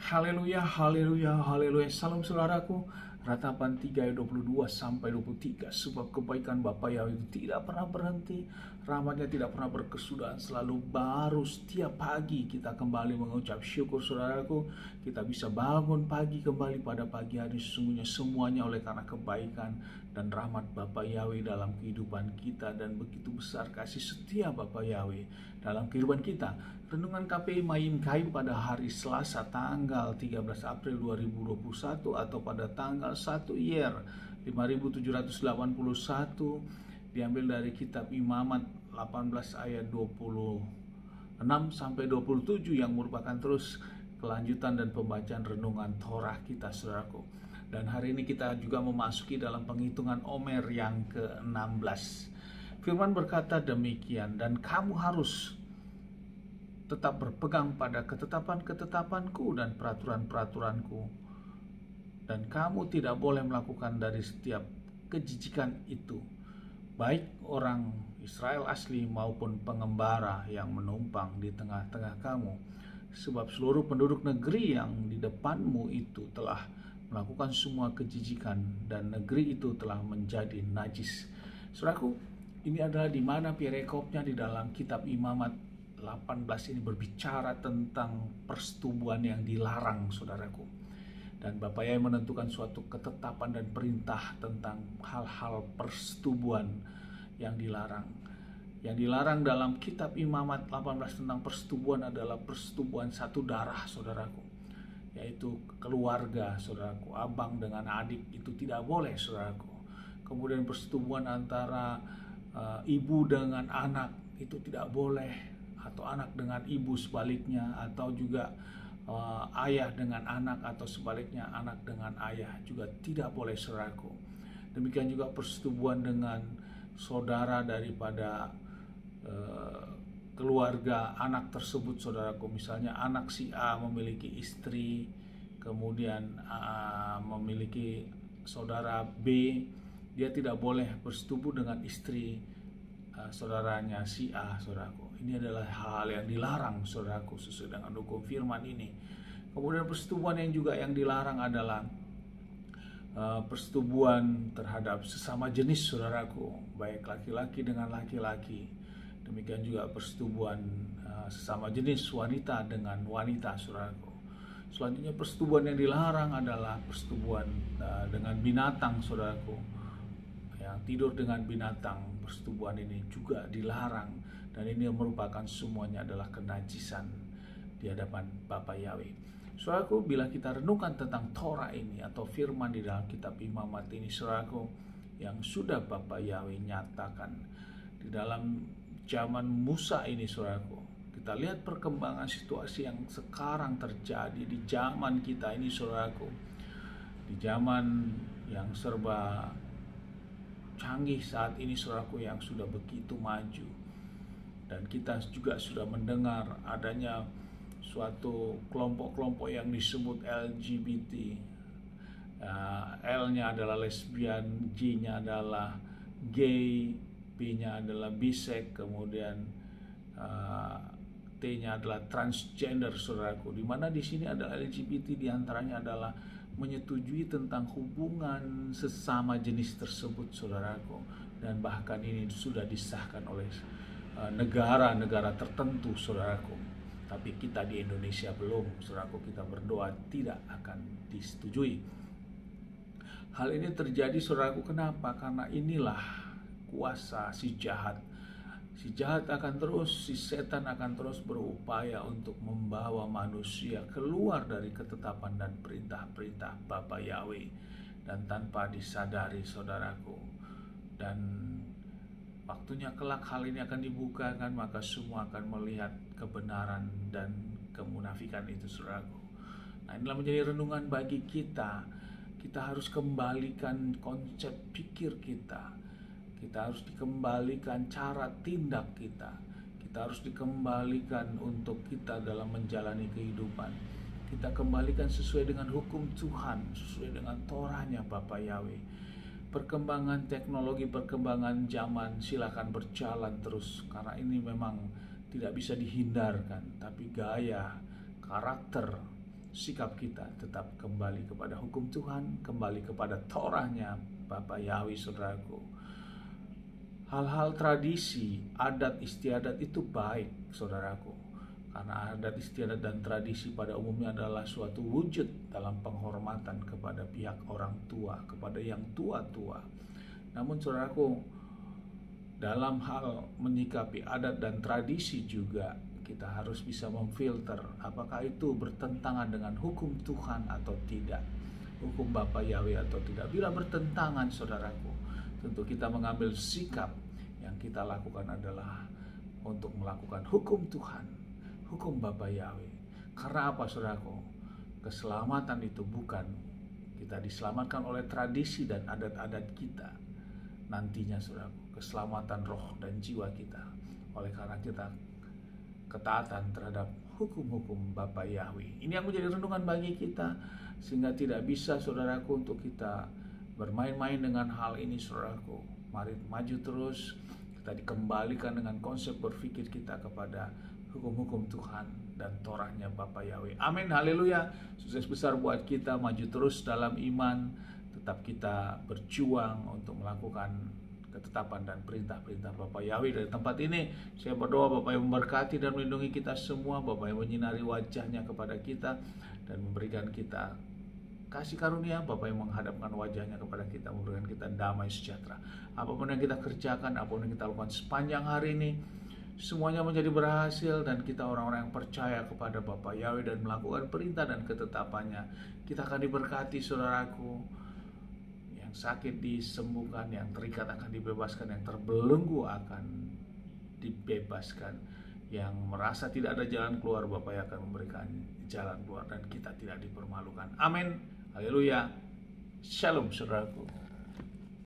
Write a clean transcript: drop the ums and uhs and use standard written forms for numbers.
Haleluya, haleluya, haleluya. Salam saudaraku. Ratapan 3 ayat 22 sampai 23. Sebab kebaikan Bapa Yahweh itu tidak pernah berhenti, rahmatnya tidak pernah berkesudahan, selalu baru setiap pagi. Kita kembali mengucap syukur saudaraku. Kita bisa bangun pagi kembali pada pagi hari. Sesungguhnya semuanya oleh karena kebaikan dan rahmat Bapa Yahweh dalam kehidupan kita. Dan begitu besar kasih setia Bapa Yahweh dalam kehidupan kita. Renungan KPI Main Kai pada hari Selasa tanggal 13 April 2021 atau pada tanggal 1 Yer 5781 diambil dari kitab Imamat 18 ayat 26 sampai 27 yang merupakan terus kelanjutan dan pembacaan renungan Torah kita saudaraku. Dan hari ini kita juga memasuki dalam penghitungan Omer yang ke-16. Firman berkata demikian, dan kamu harus tetap berpegang pada ketetapan-ketetapanku dan peraturan-peraturanku, dan kamu tidak boleh melakukan dari setiap kejijikan itu, baik orang Israel asli maupun pengembara yang menumpang di tengah-tengah kamu, sebab seluruh penduduk negeri yang di depanmu itu telah melakukan semua kejijikan, dan negeri itu telah menjadi najis. Saudaraku, ini adalah di mana perekopnya di dalam kitab Imamat 18 ini berbicara tentang persetubuhan yang dilarang saudaraku. Dan Bapak Yahweh menentukan suatu ketetapan dan perintah tentang hal-hal persetubuhan yang dilarang. Yang dilarang dalam kitab Imamat 18 tentang persetubuhan adalah persetubuhan satu darah saudaraku, yaitu keluarga saudaraku, abang dengan adik itu tidak boleh saudaraku. Kemudian persetubuhan antara ibu dengan anak itu tidak boleh, atau anak dengan ibu sebaliknya, atau juga ayah dengan anak, atau sebaliknya anak dengan ayah juga tidak boleh saudaraku. Demikian juga persetubuhan dengan saudara daripada keluarga anak tersebut saudaraku. Misalnya anak si A memiliki istri, kemudian memiliki saudara B, dia tidak boleh bersetubuh dengan istri saudaranya si A saudaraku. Ini adalah hal yang dilarang saudaraku sesuai dengan hukum firman ini. Kemudian persetubuhan yang juga yang dilarang adalah persetubuhan terhadap sesama jenis saudaraku, baik laki-laki dengan laki-laki. Demikian juga persetubuhan sesama jenis wanita dengan wanita saudaraku. Selanjutnya persetubuhan yang dilarang adalah persetubuhan dengan binatang saudaraku. Yang tidur dengan binatang, persetubuhan ini juga dilarang, dan ini merupakan semuanya adalah kenajisan di hadapan Bapa Yahweh. Saudaraku, bila kita renungkan tentang Torah ini atau firman di dalam kitab Imamat ini saudaraku, yang sudah Bapa Yahweh nyatakan di dalam zaman Musa ini saudaraku, kita lihat perkembangan situasi yang sekarang terjadi di zaman kita ini saudaraku, di zaman yang serba canggih saat ini saudaraku, yang sudah begitu maju. Dan kita juga sudah mendengar adanya suatu kelompok-kelompok yang disebut LGBT. L-nya adalah lesbian, G-nya adalah gay, B-nya adalah bisek, kemudian T-nya adalah transgender saudaraku. Di mana di sini ada LGBT, diantaranya adalah menyetujui tentang hubungan sesama jenis tersebut saudaraku, dan bahkan ini sudah disahkan oleh negara-negara tertentu saudaraku. Tapi kita di Indonesia belum saudaraku. Kita berdoa tidak akan disetujui. Hal ini terjadi saudaraku, kenapa? Karena inilah kuasa si jahat. Si jahat akan terus, si setan akan terus berupaya untuk membawa manusia keluar dari ketetapan dan perintah-perintah Bapa Yahweh, dan tanpa disadari saudaraku. Dan waktunya kelak hal ini akan dibukakan, maka semua akan melihat kebenaran dan kemunafikan itu saudaraku. Nah, inilah menjadi renungan bagi kita. Kita harus kembalikan konsep pikir kita. Kita harus dikembalikan cara tindak kita. Kita harus dikembalikan untuk kita dalam menjalani kehidupan. Kita kembalikan sesuai dengan hukum Tuhan, sesuai dengan Torahnya Bapa Yahweh. Perkembangan teknologi, perkembangan zaman silakan berjalan terus, karena ini memang tidak bisa dihindarkan. Tapi gaya, karakter sikap kita tetap kembali kepada hukum Tuhan, kembali kepada Torahnya Bapak Yahweh, saudaraku. Hal-hal tradisi, adat istiadat itu baik, saudaraku. Karena adat istiadat dan tradisi pada umumnya adalah suatu wujud dalam penghormatan kepada pihak orang tua, kepada yang tua-tua. Namun saudaraku, dalam hal menyikapi adat dan tradisi juga kita harus bisa memfilter apakah itu bertentangan dengan hukum Tuhan atau tidak, hukum Bapa Yahweh atau tidak. Bila bertentangan, saudaraku, tentu kita mengambil sikap. Yang kita lakukan adalah untuk melakukan hukum Tuhan, hukum Bapa Yahweh. Karena apa, saudaraku? Keselamatan itu bukan kita diselamatkan oleh tradisi dan adat-adat kita. Nantinya, saudaraku, keselamatan roh dan jiwa kita oleh karena kita ketaatan terhadap hukum-hukum Bapa Yahweh. Ini yang menjadi renungan bagi kita, sehingga tidak bisa, saudaraku, untuk kita bermain-main dengan hal ini, saudaraku. Mari maju terus, kita dikembalikan dengan konsep berpikir kita kepada hukum-hukum Tuhan dan Torahnya Bapa Yahweh. Amin, haleluya. Sukses besar buat kita, maju terus dalam iman, tetap kita berjuang untuk melakukan ketetapan dan perintah-perintah Bapa Yahweh. Dari tempat ini saya berdoa Bapa yang memberkati dan melindungi kita semua, Bapa yang menyinari wajahnya kepada kita dan memberikan kita kasih karunia, Bapa yang menghadapkan wajahnya kepada kita, memberikan kita damai sejahtera. Apapun yang kita kerjakan, apapun yang kita lakukan sepanjang hari ini, semuanya menjadi berhasil dan kita orang-orang yang percaya kepada Bapa Yahweh dan melakukan perintah dan ketetapannya. Kita akan diberkati, saudaraku. Sakit disembuhkan, yang terikat akan dibebaskan, yang terbelenggu akan dibebaskan, yang merasa tidak ada jalan keluar, Bapa yang akan memberikan jalan keluar dan kita tidak dipermalukan. Amin, haleluya, shalom, saudaraku.